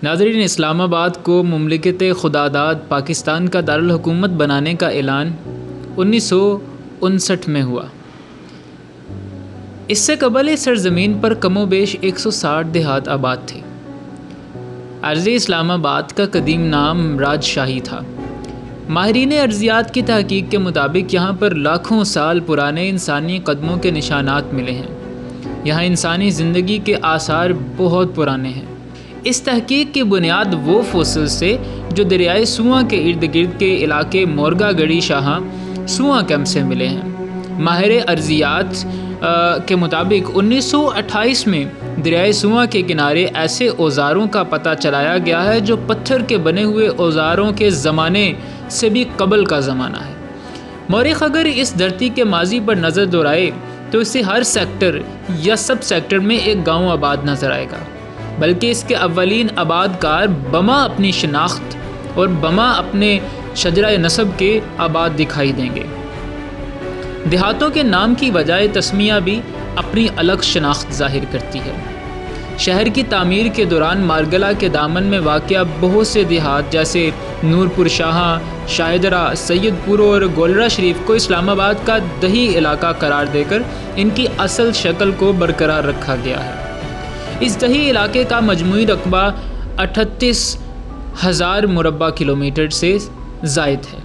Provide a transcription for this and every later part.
ناظرین، اسلام آباد کو مملکت خداداد پاکستان کا دارالحکومت بنانے کا اعلان 1959 میں ہوا۔ اس سے قبل اس سرزمین پر کم و بیش 160 دیہات آباد تھے۔ ارض اسلام آباد کا قدیم نام راج شاہی تھا۔ ماہرین ارضیات کی تحقیق کے مطابق یہاں پر لاکھوں سال پرانے انسانی قدموں کے نشانات ملے ہیں۔ یہاں انسانی زندگی کے آثار بہت پرانے ہیں۔ اس تحقیق کی بنیاد وہ فوسلز سے جو دریائے سواں کے ارد گرد کے علاقے مورگا گڑھی شاہاں سواں کیمپ سے ملے ہیں۔ ماہر ارضیات کے مطابق 1928 میں دریائے سواں کے کنارے ایسے اوزاروں کا پتہ چلایا گیا ہے جو پتھر کے بنے ہوئے اوزاروں کے زمانے سے بھی قبل کا زمانہ ہے۔ مورخ اگر اس دھرتی کے ماضی پر نظر دوڑائے تو اسے ہر سیکٹر یا سب سیکٹر میں ایک گاؤں آباد نظر آئے گا، بلکہ اس کے اولین آباد کار بما اپنی شناخت اور بما اپنے شجرہ نسب کے آباد دکھائی دیں گے۔ دیہاتوں کے نام کی بجائے تسمیہ بھی اپنی الگ شناخت ظاہر کرتی ہے۔ شہر کی تعمیر کے دوران مارگلہ کے دامن میں واقع بہت سے دیہات جیسے نورپور شاہاں، شاہدرہ، سید پور اور گولرہ شریف کو اسلام آباد کا دیہی علاقہ قرار دے کر ان کی اصل شکل کو برقرار رکھا گیا ہے۔ اس دیہی علاقے کا مجموعی رقبہ 38,000 مربع کلومیٹر سے زائد ہے۔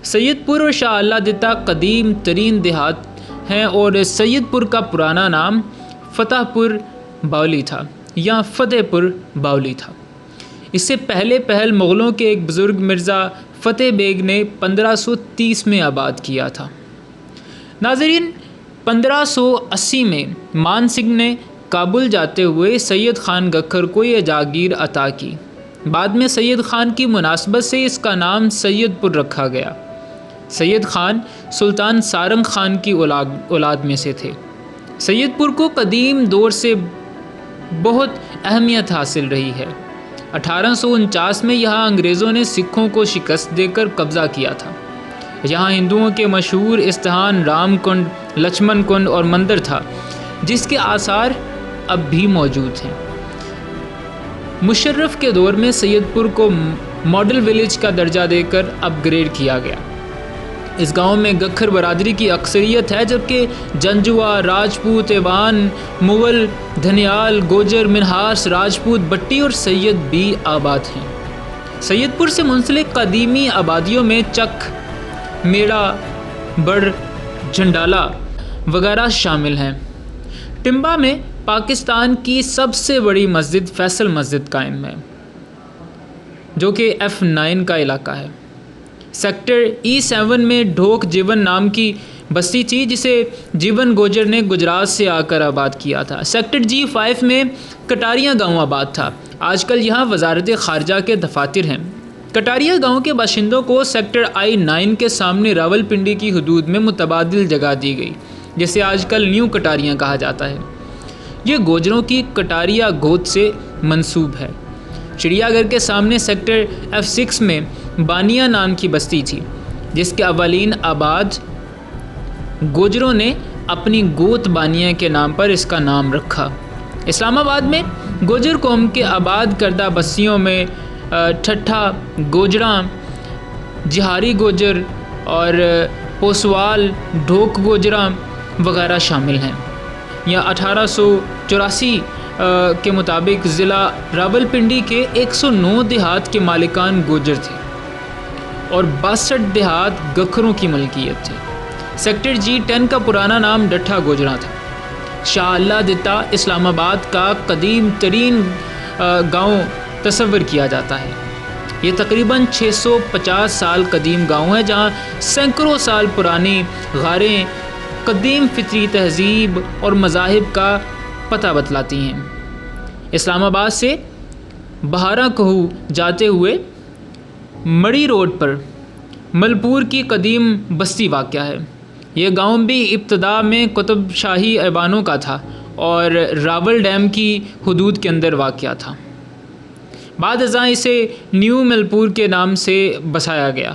سید پور اور شاہ اللہ دتہ قدیم ترین دیہات ہیں اور سید پور کا پرانا نام فتح پور باولی تھا یا فتح پور باولی تھا۔ اس سے پہل مغلوں کے ایک بزرگ مرزا فتح بیگ نے 1530 میں آباد کیا تھا۔ ناظرین، 1580 میں مان سنگھ نے کابل جاتے ہوئے سید خان گکھر کو یہ جاگیر عطا کی۔ بعد میں سید خان کی مناسبت سے اس کا نام سید پور رکھا گیا۔ سید خان سلطان سارنگ خان کی اولاد میں سے تھے۔ سید پور کو قدیم دور سے بہت اہمیت حاصل رہی ہے۔ 1849 میں یہاں انگریزوں نے سکھوں کو شکست دے کر قبضہ کیا تھا۔ یہاں ہندوؤں کے مشہور استھان رام کنڈ، لچھمن کنڈ اور مندر تھا، جس کے آثار اب بھی موجود ہیں۔ مشرف کے دور میں سید پور کو ماڈل ولیج کا درجہ دے کر اپ گریڈ کیا گیا۔ اس گاؤں میں گکھر برادری کی اکثریت ہے، جبکہ جنجوا، راجپوت، ایوان، مغل، دھنیال، گوجر، منہاس، راجپوت، بٹی اور سید بھی آباد ہیں۔ سید پور سے منسلک قدیمی آبادیوں میں چک، میڑا، بڑ، جھنڈالا وغیرہ شامل ہیں۔ ٹمبا میں پاکستان کی سب سے بڑی مسجد فیصل مسجد قائم ہے، جو کہ F9 کا علاقہ ہے۔ سیکٹر E7 میں ڈھوک جیون نام کی بستی تھی، جسے جیون گوجر نے گجرات سے آ کر آباد کیا تھا۔ سیکٹر G5 میں کٹاریاں گاؤں آباد تھا۔ آج کل یہاں وزارت خارجہ کے دفاتر ہیں۔ کٹاریہ گاؤں کے باشندوں کو سیکٹر I9 کے سامنے راولپنڈی کی حدود میں متبادل جگہ دی گئی، جسے آج کل نیو کٹاریاں کہا جاتا ہے۔ یہ گوجروں کی کٹاریہ گوت سے منسوب ہے۔ چڑیا گھر کے سامنے سیکٹر F6 میں بانیہ نام کی بستی تھی، جس کے اولین آباد گوجروں نے اپنی گوت بانیہ کے نام پر اس کا نام رکھا۔ اسلام آباد میں گوجر قوم کے آباد کردہ بستیوں میں ٹھٹھا گوجراں، جہاری گوجر اور پوسوال، ڈھوک گوجراں وغیرہ شامل ہیں۔ یا 1884 کے مطابق ضلع راولپنڈی کے 109 دیہات کے مالکان گوجر تھے اور 62 دیہات گکھروں کی ملکیت تھے۔ سیکٹر G10 کا پرانا نام ڈٹھا گوجراں تھا۔ شاہ اللہ دتہ اسلام آباد کا قدیم ترین گاؤں تصور کیا جاتا ہے۔ یہ تقریباً 650 سال قدیم گاؤں ہے، جہاں سینکڑوں سال پرانی غاریں قدیم فطری تہذیب اور مذاہب کا پتہ بتلاتی ہیں۔ اسلام آباد سے بہارا کہو جاتے ہوئے مڑی روڈ پر ملپور کی قدیم بستی واقع ہے۔ یہ گاؤں بھی ابتدا میں قطب شاہی ایوانوں کا تھا اور راول ڈیم کی حدود کے اندر واقع تھا۔ بعد ازاں اسے نیو ملپور کے نام سے بسایا گیا۔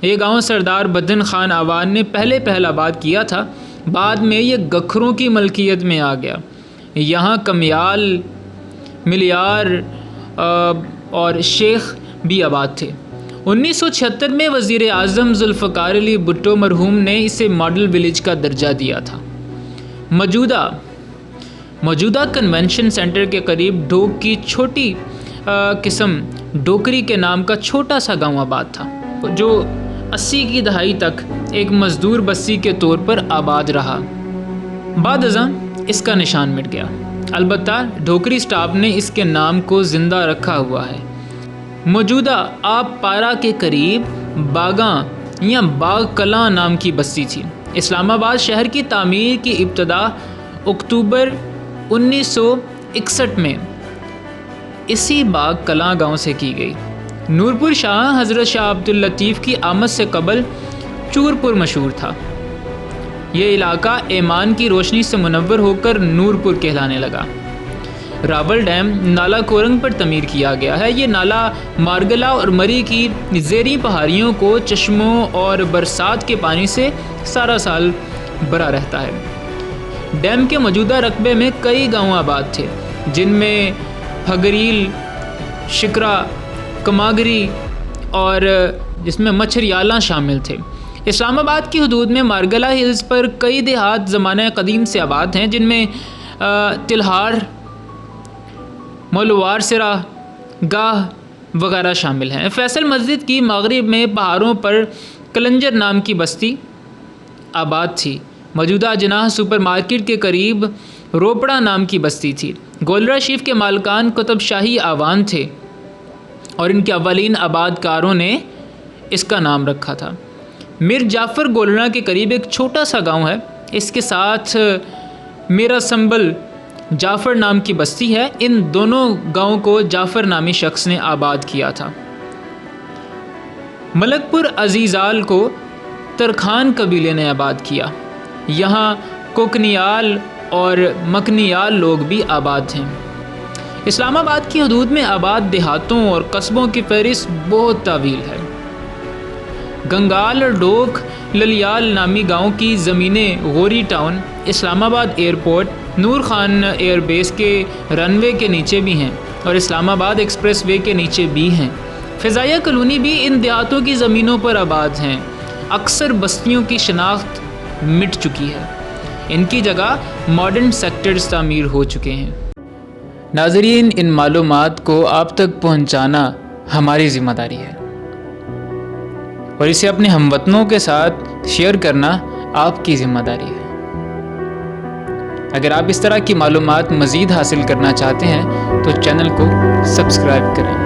یہ گاؤں سردار بدن خان آوان نے پہل آباد کیا تھا، بعد میں یہ گکھروں کی ملکیت میں آ گیا۔ یہاں کمیال، ملیار، اور شیخ بھی آباد تھے۔ 1976 میں وزیر اعظم ذوالفقار علی بھٹو مرحوم نے اسے ماڈل ولیج کا درجہ دیا تھا۔ موجودہ کنونشن سینٹر کے قریب ڈھوک کی چھوٹی قسم ڈوکری کے نام کا چھوٹا سا گاؤں آباد تھا، جو 80 کی دہائی تک ایک مزدور بستی کے طور پر آباد رہا۔ بعد ازاں اس کا نشان مٹ گیا، البتہ ڈھوکری سٹاپ نے اس کے نام کو زندہ رکھا ہوا ہے۔ موجودہ آب پارا کے قریب باغاں یا باغ کلاں نام کی بستی تھی۔ اسلام آباد شہر کی تعمیر کی ابتدا اکتوبر 1961 میں اسی باغ کلاں گاؤں سے کی گئی۔ نورپور شاہ حضرت شاہ عبد اللطیف کی آمد سے قبل چورپور مشہور تھا۔ یہ علاقہ ایمان کی روشنی سے منور ہو کر نورپور کہلانے لگا۔ راول ڈیم نالہ کورنگ پر تعمیر کیا گیا ہے۔ یہ نالہ مارگلہ اور مری کی زیریں پہاڑیوں کو چشموں اور برسات کے پانی سے سارا سال بھرا رہتا ہے۔ ڈیم کے موجودہ رقبے میں کئی گاؤں آباد تھے، جن میں پھگریل، شکرا، کماگری اور جس میں مچھریالاں شامل تھے۔ اسلام آباد کی حدود میں مارگلہ ہلز پر کئی دیہات زمانہ قدیم سے آباد ہیں، جن میں تلہاڑ، مولوار سرا، گاہ وغیرہ شامل ہیں۔ فیصل مسجد کی مغرب میں پہاڑوں پر کلنجر نام کی بستی آباد تھی۔ موجودہ جناح سپر مارکیٹ کے قریب روپڑا نام کی بستی تھی۔ گولرا شیف کے مالکان قطب شاہی آوان تھے اور ان کے اولین آباد کاروں نے اس کا نام رکھا تھا۔ میر جعفر گولرا کے قریب ایک چھوٹا سا گاؤں ہے، اس کے ساتھ میرا سنبل جعفر نام کی بستی ہے۔ ان دونوں گاؤں کو جعفر نامی شخص نے آباد کیا تھا۔ ملک پور عزیزال کو ترکھان قبیلے نے آباد کیا۔ یہاں کوکنیال اور مکنیال لوگ بھی آباد ہیں۔ اسلام آباد کی حدود میں آباد دیہاتوں اور قصبوں کی فہرست بہت طویل ہے۔ گنگال اور ڈوک للیال نامی گاؤں کی زمینیں غوری ٹاؤن، اسلام آباد ایئرپورٹ، نور خان ایئر بیس کے رن وے کے نیچے بھی ہیں اور اسلام آباد ایکسپریس وے کے نیچے بھی ہیں۔ فضائیہ کالونی بھی ان دیہاتوں کی زمینوں پر آباد ہیں۔ اکثر بستیوں کی شناخت مٹ چکی ہے، ان کی جگہ ماڈرن سیکٹرز تعمیر ہو چکے ہیں۔ ناظرین، ان معلومات کو آپ تک پہنچانا ہماری ذمہ داری ہے اور اسے اپنے ہم وطنوں کے ساتھ شیئر کرنا آپ کی ذمہ داری ہے۔ اگر آپ اس طرح کی معلومات مزید حاصل کرنا چاہتے ہیں تو چینل کو سبسکرائب کریں۔